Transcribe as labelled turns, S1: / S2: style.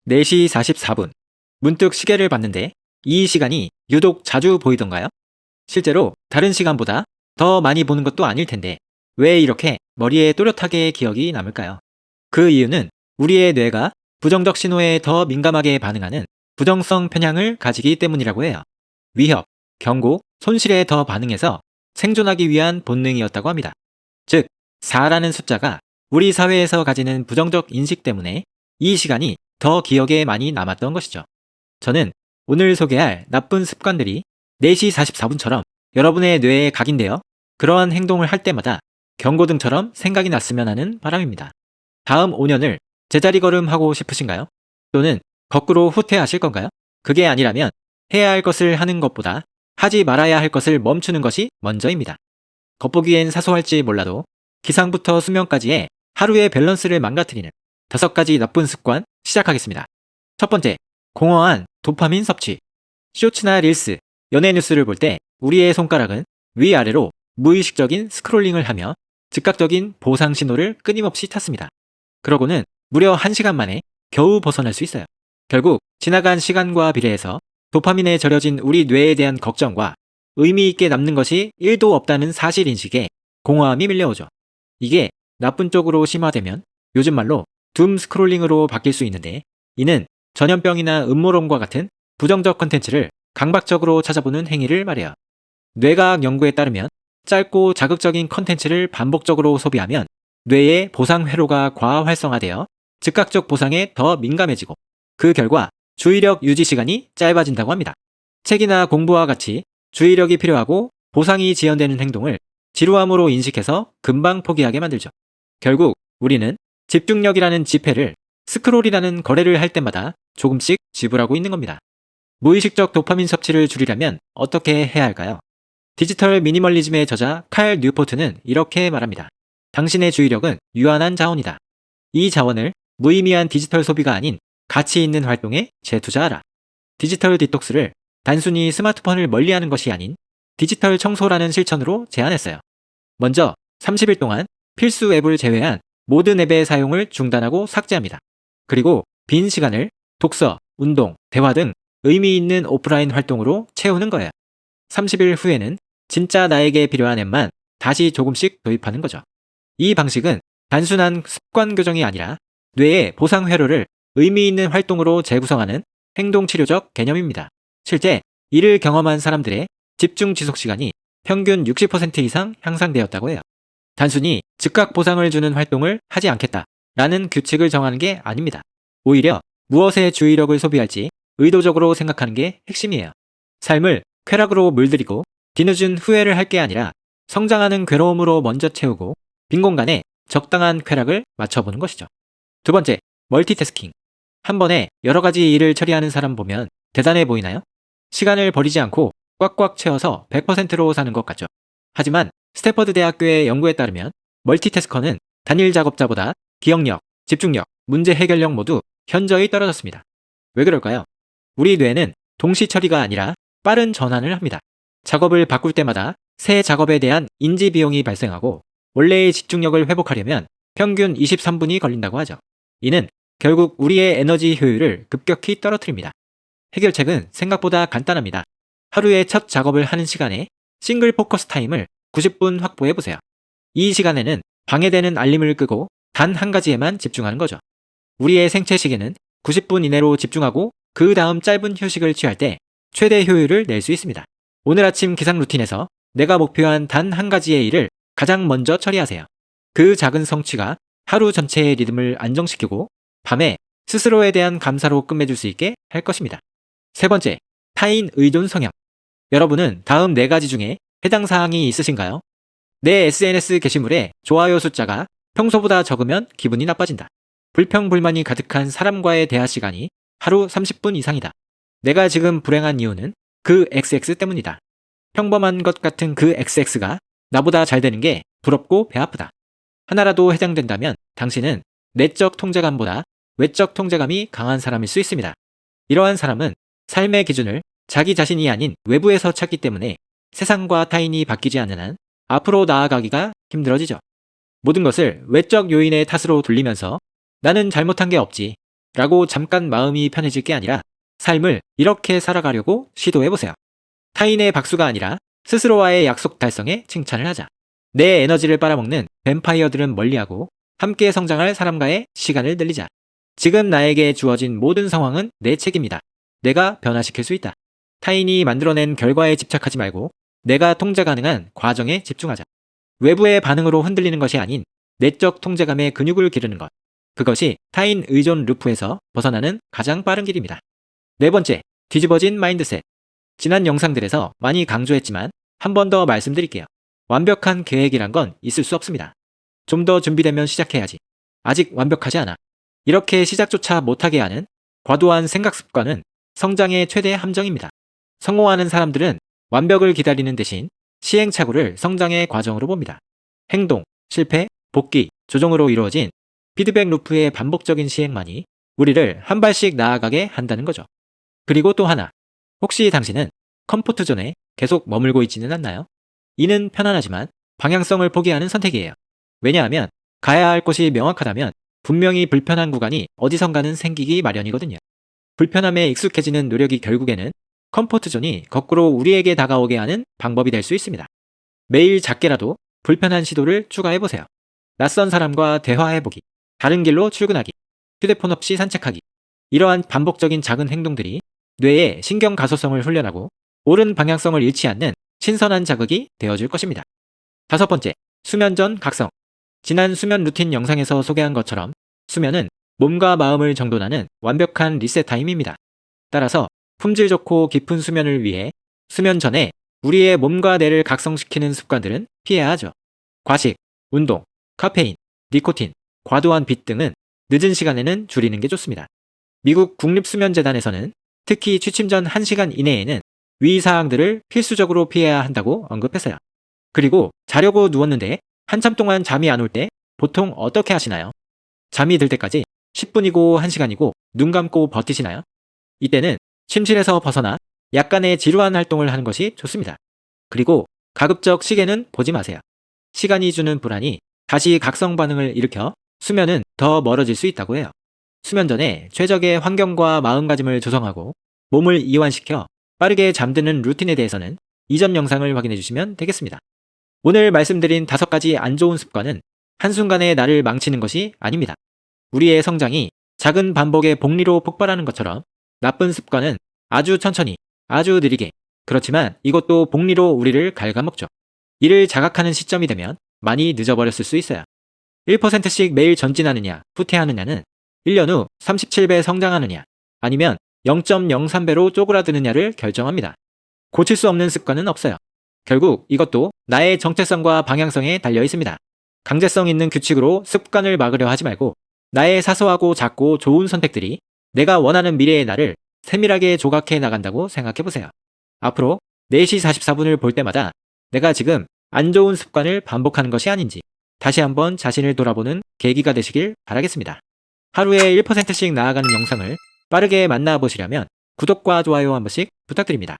S1: 4시 44분. 문득 시계를 봤는데 이 시간이 유독 자주 보이던가요? 실제로 다른 시간보다 더 많이 보는 것도 아닐 텐데 왜 이렇게 머리에 또렷하게 기억이 남을까요? 그 이유는 우리의 뇌가 부정적 신호에 더 민감하게 반응하는 부정성 편향을 가지기 때문이라고 해요. 위협, 경고, 손실에 더 반응해서 생존하기 위한 본능이었다고 합니다. 즉, 4라는 숫자가 우리 사회에서 가지는 부정적 인식 때문에 이 시간이 더 기억에 많이 남았던 것이죠. 저는 오늘 소개할 나쁜 습관들이 4시 44분처럼 여러분의 뇌에 각인되어 그러한 행동을 할 때마다 경고등처럼 생각이 났으면 하는 바람입니다. 다음 5년을 제자리 걸음하고 싶으신가요? 또는 거꾸로 후퇴하실 건가요? 그게 아니라면 해야 할 것을 하는 것보다 하지 말아야 할 것을 멈추는 것이 먼저입니다. 겉보기엔 사소할지 몰라도 기상부터 수면까지의 하루의 밸런스를 망가뜨리는 5가지 나쁜 습관 시작하겠습니다. 첫 번째, 공허한 도파민 섭취. 쇼츠나 릴스, 연예 뉴스를 볼 때 우리의 손가락은 위아래로 무의식적인 스크롤링을 하며 즉각적인 보상 신호를 끊임없이 탔습니다. 그러고는 무려 1시간 만에 겨우 벗어날 수 있어요. 결국 지나간 시간과 비례해서 도파민에 절여진 우리 뇌에 대한 걱정과 의미 있게 남는 것이 1도 없다는 사실인식에 공허함이 밀려오죠. 이게 나쁜 쪽으로 심화되면 요즘 말로 둠 스크롤링으로 바뀔 수 있는데, 이는 전염병이나 음모론과 같은 부정적 컨텐츠를 강박적으로 찾아보는 행위를 말해요. 뇌과학 연구에 따르면 짧고 자극적인 컨텐츠를 반복적으로 소비하면 뇌의 보상 회로가 과활 활성화되어 즉각적 보상에 더 민감해지고, 그 결과 주의력 유지 시간이 짧아진다고 합니다. 책이나 공부와 같이 주의력이 필요하고 보상이 지연되는 행동을 지루함으로 인식해서 금방 포기하게 만들죠. 결국 우리는 집중력이라는 지폐를 스크롤이라는 거래를 할 때마다 조금씩 지불하고 있는 겁니다. 무의식적 도파민 섭취를 줄이려면 어떻게 해야 할까요? 디지털 미니멀리즘의 저자 칼 뉴포트는 이렇게 말합니다. 당신의 주의력은 유한한 자원이다. 이 자원을 무의미한 디지털 소비가 아닌 가치 있는 활동에 재투자하라. 디지털 디톡스를 단순히 스마트폰을 멀리하는 것이 아닌 디지털 청소라는 실천으로 제안했어요. 먼저 30일 동안 필수 앱을 제외한 모든 앱의 사용을 중단하고 삭제합니다. 그리고 빈 시간을 독서, 운동, 대화 등 의미 있는 오프라인 활동으로 채우는 거예요. 30일 후에는 진짜 나에게 필요한 앱만 다시 조금씩 도입하는 거죠. 이 방식은 단순한 습관 교정이 아니라 뇌의 보상 회로를 의미 있는 활동으로 재구성하는 행동치료적 개념입니다. 실제 이를 경험한 사람들의 집중 지속 시간이 평균 60% 이상 향상되었다고 해요. 단순히 즉각 보상을 주는 활동을 하지 않겠다라는 규칙을 정하는 게 아닙니다. 오히려 무엇에 주의력을 소비할지 의도적으로 생각하는 게 핵심이에요. 삶을 쾌락으로 물들이고 뒤늦은 후회를 할 게 아니라 성장하는 괴로움으로 먼저 채우고 빈 공간에 적당한 쾌락을 맞춰보는 것이죠. 두 번째, 멀티태스킹. 한 번에 여러 가지 일을 처리하는 사람 보면 대단해 보이나요? 시간을 버리지 않고 꽉꽉 채워서 100%로 사는 것 같죠. 하지만 스탠퍼드 대학교의 연구에 따르면 멀티태스커는 단일 작업자보다 기억력, 집중력, 문제 해결력 모두 현저히 떨어졌습니다. 왜 그럴까요? 우리 뇌는 동시 처리가 아니라 빠른 전환을 합니다. 작업을 바꿀 때마다 새 작업에 대한 인지 비용이 발생하고 원래의 집중력을 회복하려면 평균 23분이 걸린다고 하죠. 이는 결국 우리의 에너지 효율을 급격히 떨어뜨립니다. 해결책은 생각보다 간단합니다. 하루의 첫 작업을 하는 시간에 싱글 포커스 타임을 90분 확보해보세요. 이 시간에는 방해되는 알림을 끄고 단 한 가지에만 집중하는 거죠. 우리의 생체 시계는 90분 이내로 집중하고 그 다음 짧은 휴식을 취할 때 최대 효율을 낼 수 있습니다. 오늘 아침 기상 루틴에서 내가 목표한 단 한 가지의 일을 가장 먼저 처리하세요. 그 작은 성취가 하루 전체의 리듬을 안정시키고 밤에 스스로에 대한 감사로 끝맺을 수 있게 할 것입니다. 세 번째, 타인 의존 성향. 여러분은 다음 4가지 중에 해당 사항이 있으신가요? 내 SNS 게시물에 좋아요 숫자가 평소보다 적으면 기분이 나빠진다. 불평불만이 가득한 사람과의 대화 시간이 하루 30분 이상이다. 내가 지금 불행한 이유는 그 XX 때문이다. 평범한 것 같은 그 XX가 나보다 잘 되는 게 부럽고 배 아프다. 하나라도 해당된다면 당신은 내적 통제감보다 외적 통제감이 강한 사람일 수 있습니다. 이러한 사람은 삶의 기준을 자기 자신이 아닌 외부에서 찾기 때문에 세상과 타인이 바뀌지 않는 한 앞으로 나아가기가 힘들어지죠. 모든 것을 외적 요인의 탓으로 돌리면서 나는 잘못한 게 없지, 라고 잠깐 마음이 편해질 게 아니라 삶을 이렇게 살아가려고 시도해보세요. 타인의 박수가 아니라 스스로와의 약속 달성에 칭찬을 하자. 내 에너지를 빨아먹는 뱀파이어들은 멀리하고 함께 성장할 사람과의 시간을 늘리자. 지금 나에게 주어진 모든 상황은 내 책임이다. 내가 변화시킬 수 있다. 타인이 만들어낸 결과에 집착하지 말고 내가 통제 가능한 과정에 집중하자. 외부의 반응으로 흔들리는 것이 아닌 내적 통제감의 근육을 기르는 것. 그것이 타인 의존 루프에서 벗어나는 가장 빠른 길입니다. 네 번째, 뒤집어진 마인드셋. 지난 영상들에서 많이 강조했지만 한 번 더 말씀드릴게요. 완벽한 계획이란 건 있을 수 없습니다. 좀 더 준비되면 시작해야지. 아직 완벽하지 않아. 이렇게 시작조차 못하게 하는 과도한 생각 습관은 성장의 최대 함정입니다. 성공하는 사람들은 완벽을 기다리는 대신 시행착오를 성장의 과정으로 봅니다. 행동, 실패, 복귀, 조정으로 이루어진 피드백 루프의 반복적인 시행만이 우리를 한 발씩 나아가게 한다는 거죠. 그리고 또 하나, 혹시 당신은 컴포트존에 계속 머물고 있지는 않나요? 이는 편안하지만 방향성을 포기하는 선택이에요. 왜냐하면 가야 할 곳이 명확하다면 분명히 불편한 구간이 어디선가는 생기기 마련이거든요. 불편함에 익숙해지는 노력이 결국에는 컴포트존이 거꾸로 우리에게 다가오게 하는 방법이 될 수 있습니다. 매일 작게라도 불편한 시도를 추가해보세요. 낯선 사람과 대화해보기, 다른 길로 출근하기, 휴대폰 없이 산책하기. 이러한 반복적인 작은 행동들이 뇌의 신경 가소성을 훈련하고 옳은 방향성을 잃지 않는 신선한 자극이 되어줄 것입니다. 다섯 번째, 수면 전 각성. 지난 수면 루틴 영상에서 소개한 것처럼 수면은 몸과 마음을 정돈하는 완벽한 리셋 타임입니다. 따라서 품질 좋고 깊은 수면을 위해 수면 전에 우리의 몸과 뇌를 각성시키는 습관들은 피해야 하죠. 과식, 운동, 카페인, 니코틴, 과도한 빛 등은 늦은 시간에는 줄이는 게 좋습니다. 미국 국립수면재단에서는 특히 취침 전 1시간 이내에는 위 사항들을 필수적으로 피해야 한다고 언급했어요. 그리고 자려고 누웠는데 한참 동안 잠이 안 올 때 보통 어떻게 하시나요? 잠이 들 때까지 10분이고 1시간이고 눈 감고 버티시나요? 이때는 침실에서 벗어나 약간의 지루한 활동을 하는 것이 좋습니다. 그리고 가급적 시계는 보지 마세요. 시간이 주는 불안이 다시 각성 반응을 일으켜 수면은 더 멀어질 수 있다고 해요. 수면 전에 최적의 환경과 마음가짐을 조성하고 몸을 이완시켜 빠르게 잠드는 루틴에 대해서는 이전 영상을 확인해 주시면 되겠습니다. 오늘 말씀드린 5가지 안 좋은 습관은 한순간에 나를 망치는 것이 아닙니다. 우리의 성장이 작은 반복의 복리로 폭발하는 것처럼 나쁜 습관은 아주 천천히, 아주 느리게, 그렇지만 이것도 복리로 우리를 갉아먹죠. 이를 자각하는 시점이 되면 많이 늦어버렸을 수 있어요. 1%씩 매일 전진하느냐, 후퇴하느냐는 1년 후 37배 성장하느냐, 아니면 0.03배로 쪼그라드느냐를 결정합니다. 고칠 수 없는 습관은 없어요. 결국 이것도 나의 정체성과 방향성에 달려 있습니다. 강제성 있는 규칙으로 습관을 막으려 하지 말고 나의 사소하고 작고 좋은 선택들이 내가 원하는 미래의 나를 세밀하게 조각해 나간다고 생각해보세요. 앞으로 4시 44분을 볼 때마다 내가 지금 안 좋은 습관을 반복하는 것이 아닌지 다시 한번 자신을 돌아보는 계기가 되시길 바라겠습니다. 하루에 1%씩 나아가는 영상을 빠르게 만나보시려면 구독과 좋아요 한 번씩 부탁드립니다.